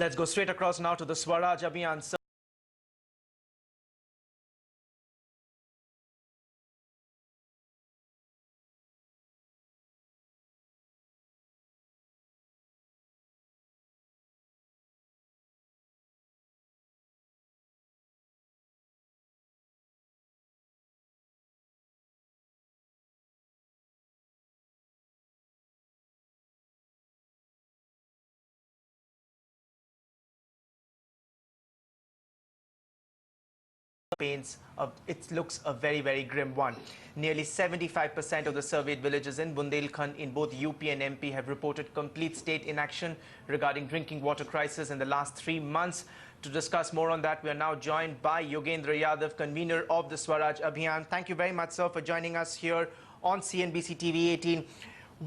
Let's go straight across now to the Swaraj Abhiyan. It looks a very grim one. Nearly 75% of the surveyed villages in Bundelkhand in both UP and MP have reported complete state inaction regarding drinking water crisis in the last 3 months. To discuss more on that, we are now joined by Yogendra Yadav, convener of the Swaraj Abhiyan. Thank you very much, sir, for joining us here on CNBC TV 18.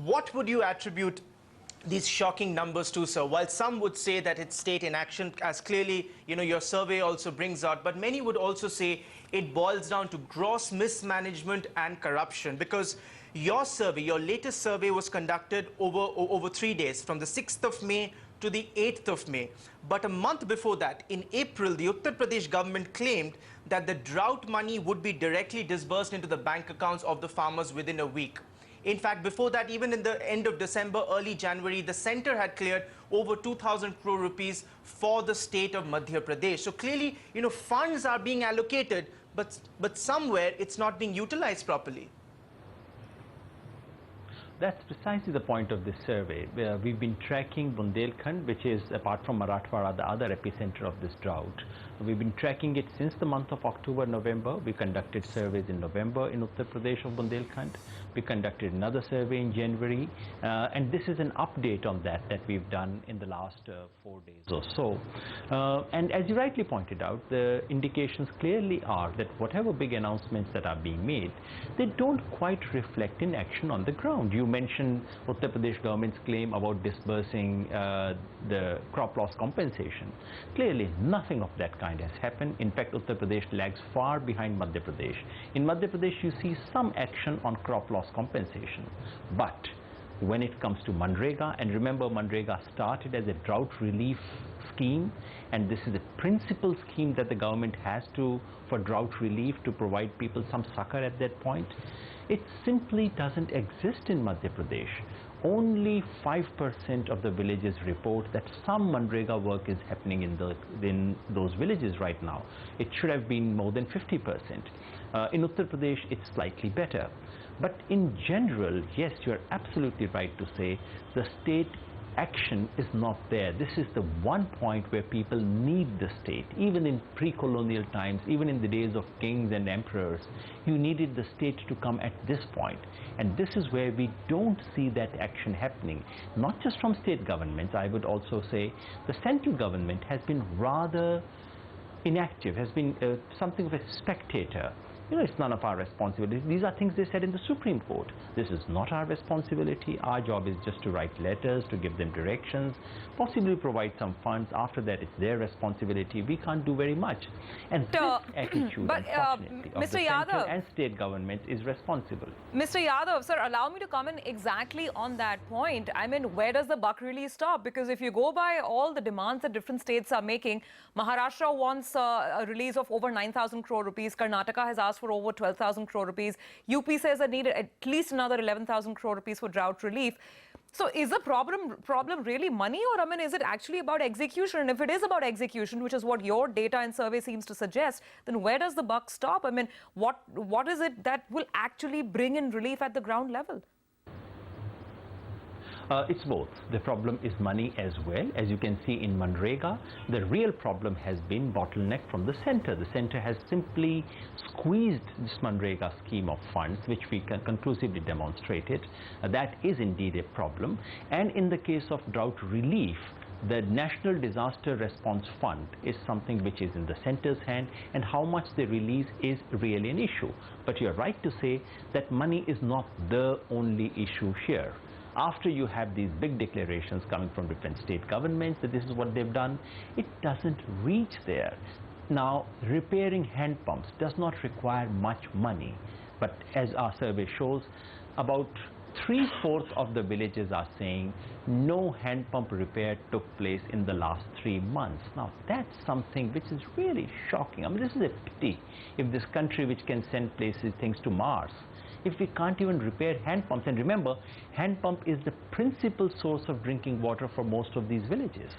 What would you attribute these shocking numbers to, sir? While some would say that it's state inaction, as clearly, your survey also brings out, but many would also say it boils down to gross mismanagement and corruption, because your survey, your latest survey, was conducted over 3 days, from the 6th of May to the 8th of May. But a month before that, in April, the Uttar Pradesh government claimed that the drought money would be directly disbursed into the bank accounts of the farmers within a week. In fact, before that, even in the end of December, early January, the centre had cleared over 2,000 crore rupees for the state of Madhya Pradesh. So clearly, funds are being allocated, but somewhere it's not being utilized properly. That's precisely the point of this survey. We've been tracking Bundelkhand, which is, apart from Marathwada, the other epicenter of this drought. We've been tracking it since the month of October, November. We conducted surveys in November in Uttar Pradesh of Bundelkhand. We conducted another survey in January. And this is an update on that we've done in the last 4 days or so. And as you rightly pointed out, the indications clearly are that whatever big announcements that are being made, they don't quite reflect in action on the ground. You mentioned Uttar Pradesh government's claim about disbursing the crop loss compensation. Clearly, nothing of that kind has happened. In fact, Uttar Pradesh lags far behind Madhya Pradesh. In Madhya Pradesh, you see some action on crop loss compensation. But when it comes to Manrega, and remember, Manrega started as a drought relief scheme, and this is a principal scheme that the government has for drought relief, to provide people some succor at that point. It simply doesn't exist in Madhya Pradesh. Only 5% of the villages report that some Manrega work is happening in those villages right now. It should have been more than 50%. In Uttar Pradesh, it's slightly better. But in general, yes, you're absolutely right to say the state action is not there. This is the one point where people need the state. Even in pre-colonial times, even in the days of kings and emperors, you needed the state to come at this point. And this is where we don't see that action happening. Not just from state governments, I would also say the central government has been rather inactive, has been something of a spectator. It's none of our responsibility. These are things they said in the Supreme Court. This is not our responsibility. Our job is just to write letters, to give them directions, possibly provide some funds. After that, it's their responsibility. We can't do very much. And this attitude, unfortunately, of the central and state governments is responsible. Mr. Yadav, sir, allow me to comment exactly on that point. I mean, where does the buck really stop? Because if you go by all the demands that different states are making, Maharashtra wants a release of over 9,000 crore rupees. Karnataka has asked for over 12,000 crore rupees. UP says it needed at least another 11,000 crore rupees for drought relief. So is the problem really money, or I mean, is it actually about execution? And if it is about execution, which is what your data and survey seems to suggest, then where does the buck stop? I mean, what is it that will actually bring in relief at the ground level? It's both. The problem is money as well. As you can see in Manrega, the real problem has been bottleneck from the center. The center has simply squeezed this Manrega scheme of funds, which we can conclusively demonstrated. That is indeed a problem. And in the case of drought relief, the National Disaster Response Fund is something which is in the center's hand, and how much they release is really an issue. But you're right to say that money is not the only issue here. After you have these big declarations coming from different state governments that this is what they've done, it doesn't reach there. Now, repairing hand pumps does not require much money, but as our survey shows, about 3/4 of the villages are saying no hand pump repair took place in the last 3 months. Now that's something which is really shocking. I mean, this is a pity. If this country which can send things to Mars, if we can't even repair hand pumps, and remember, hand pump is the principal source of drinking water for most of these villages.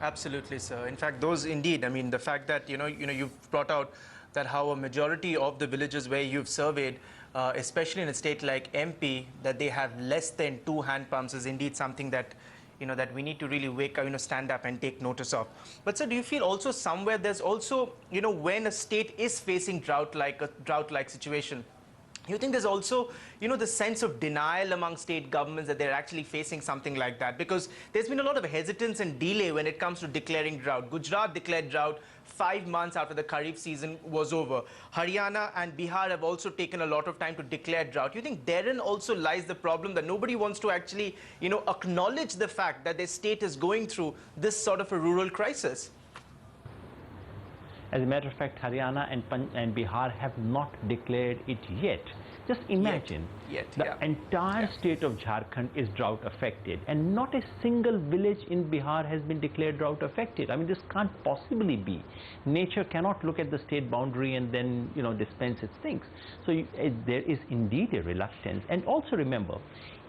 Absolutely, sir. In fact, those indeed, I mean, the fact that, you've brought out that how a majority of the villages where you've surveyed, especially in a state like MP, that they have less than 2 hand pumps is indeed something that, that we need to really wake up, stand up and take notice of. But sir, do you feel also somewhere there's also, when a state is facing a drought-like situation, you think there's also, the sense of denial among state governments that they're actually facing something like that? Because there's been a lot of hesitance and delay when it comes to declaring drought. Gujarat declared drought 5 months after the Kharif season was over. Haryana and Bihar have also taken a lot of time to declare drought. You think therein also lies the problem that nobody wants to actually, acknowledge the fact that their state is going through this sort of a rural crisis? As a matter of fact, Haryana and Bihar have not declared it yet. Just imagine, the entire state of Jharkhand is drought affected, and not a single village in Bihar has been declared drought affected. I mean, this can't possibly be. Nature cannot look at the state boundary and then, dispense its things. So there is indeed a reluctance. And also remember,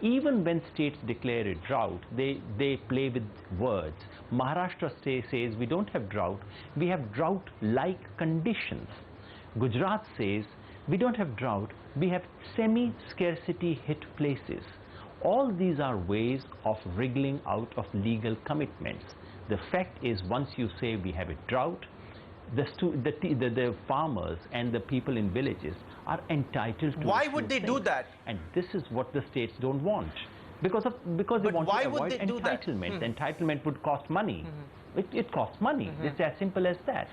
even when states declare a drought, they play with words. Maharashtra says we don't have drought, we have drought-like conditions. Gujarat says we don't have drought, we have semi-scarcity hit places. All these are ways of wriggling out of legal commitments. The fact is, once you say we have a drought, the farmers and the people in villages are entitled to. Why would they do that? And this is what the states don't want. Because they want to avoid entitlement. Entitlement would cost money. It costs money. It's as simple as that.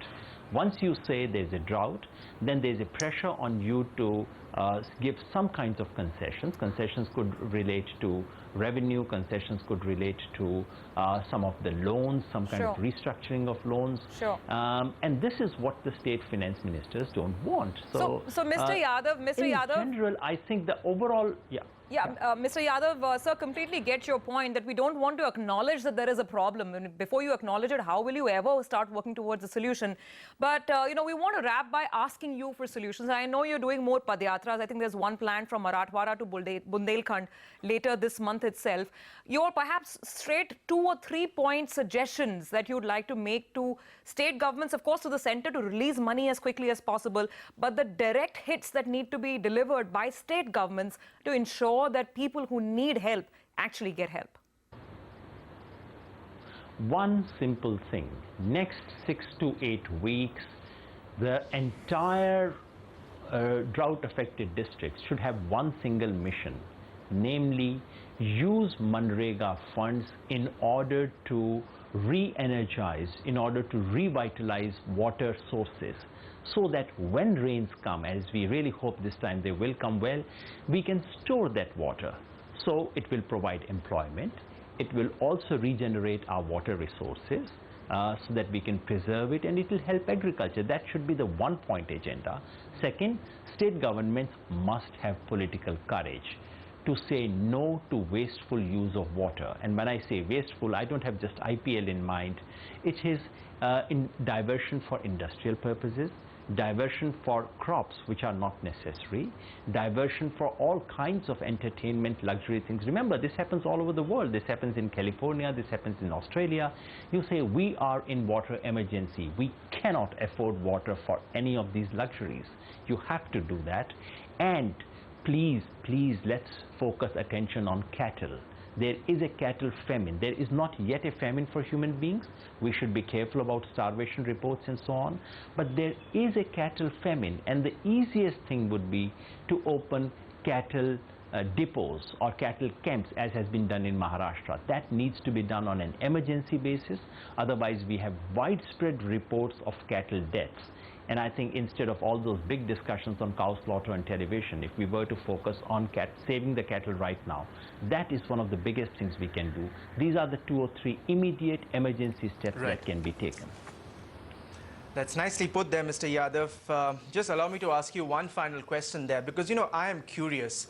Once you say there's a drought, then there's a pressure on you to give some kinds of concessions. Concessions could relate to revenue, concessions could relate to some of the loans, some kind of restructuring of loans. And this is what the state finance ministers don't want. So Mr. Yadav, in general, I think the overall, Mr. Yadav, sir, completely get your point that we don't want to acknowledge that there is a problem. And before you acknowledge it, how will you ever start working towards a solution? But, we want to wrap by asking you for solutions. I know you're doing more padyatras. I think there's one planned from Marathwada to Bundelkhand later this month itself. Your perhaps straight 2 or 3 point suggestions that you'd like to make to state governments, of course, to the center to release money as quickly as possible, but the direct hits that need to be delivered by state governments to ensure that people who need help actually get help. One simple thing. Next 6 to 8 weeks, the entire drought-affected districts should have one single mission, namely use Manrega funds in order to re-energize, in order to revitalize water sources, so that when rains come, as we really hope this time they will come well, we can store that water. So it will provide employment. It will also regenerate our water resources so that we can preserve it, and it will help agriculture. That should be the one-point agenda. Second, state governments must have political courage to say no to wasteful use of water. And when I say wasteful, I don't have just IPL in mind. It is in diversion for industrial purposes, diversion for crops which are not necessary, diversion for all kinds of entertainment, luxury things. Remember, this happens all over the world. This happens in California, this happens in Australia. You say, we are in water emergency. We cannot afford water for any of these luxuries. You have to do that. And please, let's focus attention on cattle. There is a cattle famine. There is not yet a famine for human beings. We should be careful about starvation reports and so on. But there is a cattle famine, and the easiest thing would be to open cattle depots or cattle camps, as has been done in Maharashtra. That needs to be done on an emergency basis. Otherwise, we have widespread reports of cattle deaths. And I think instead of all those big discussions on cow slaughter on television, if we were to focus on saving the cattle right now, that is one of the biggest things we can do. These are the 2 or 3 immediate emergency steps that can be taken. That's nicely put there, Mr. Yadav. Just allow me to ask you one final question there, because, I am curious.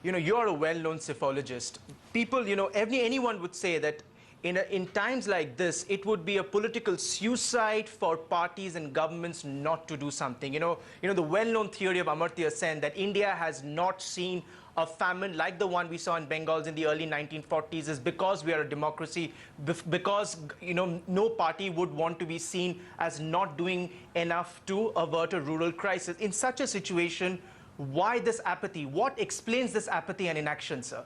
You're a well-known psephologist. People, anyone would say that in times like this, it would be a political suicide for parties and governments not to do something. The well-known theory of Amartya Sen that India has not seen a famine like the one we saw in Bengal in the early 1940s is because we are a democracy, because no party would want to be seen as not doing enough to avert a rural crisis. In such a situation, why this apathy? What explains this apathy and inaction, sir?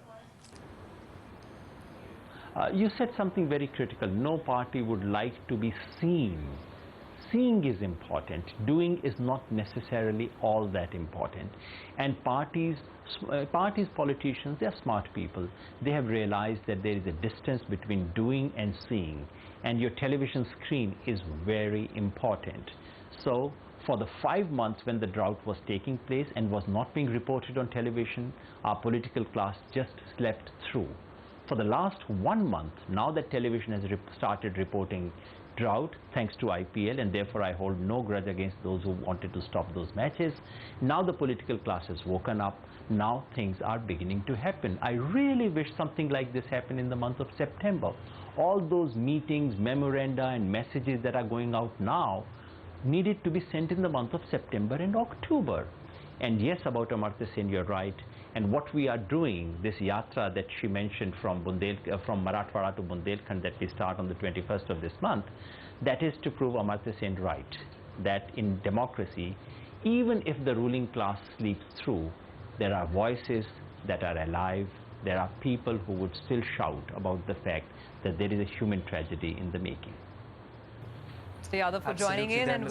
You said something very critical. No party would like to be seen. Seeing is important. Doing is not necessarily all that important. And parties, politicians, they are smart people. They have realized that there is a distance between doing and seeing. And your television screen is very important. So for the 5 months when the drought was taking place and was not being reported on television, our political class just slept through. For the last 1 month, now that television has started reporting drought, thanks to IPL, and therefore I hold no grudge against those who wanted to stop those matches. Now the political class has woken up. Now things are beginning to happen. I really wish something like this happened in the month of September. All those meetings, memoranda and messages that are going out now needed to be sent in the month of September and October. And yes, about Amartya Sen, you're right. And what we are doing, this yatra that she mentioned from Marathwada to Bundelkhand that we start on the 21st of this month, that is to prove Amartya Sen right, that in democracy, even if the ruling class sleeps through, there are voices that are alive, there are people who would still shout about the fact that there is a human tragedy in the making. Mr. Yadav for joining in, and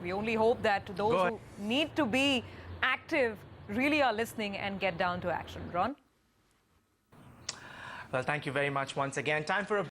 we only hope that those who need to be active really are listening and get down to action. Ron? Well, thank you very much once again. Time for a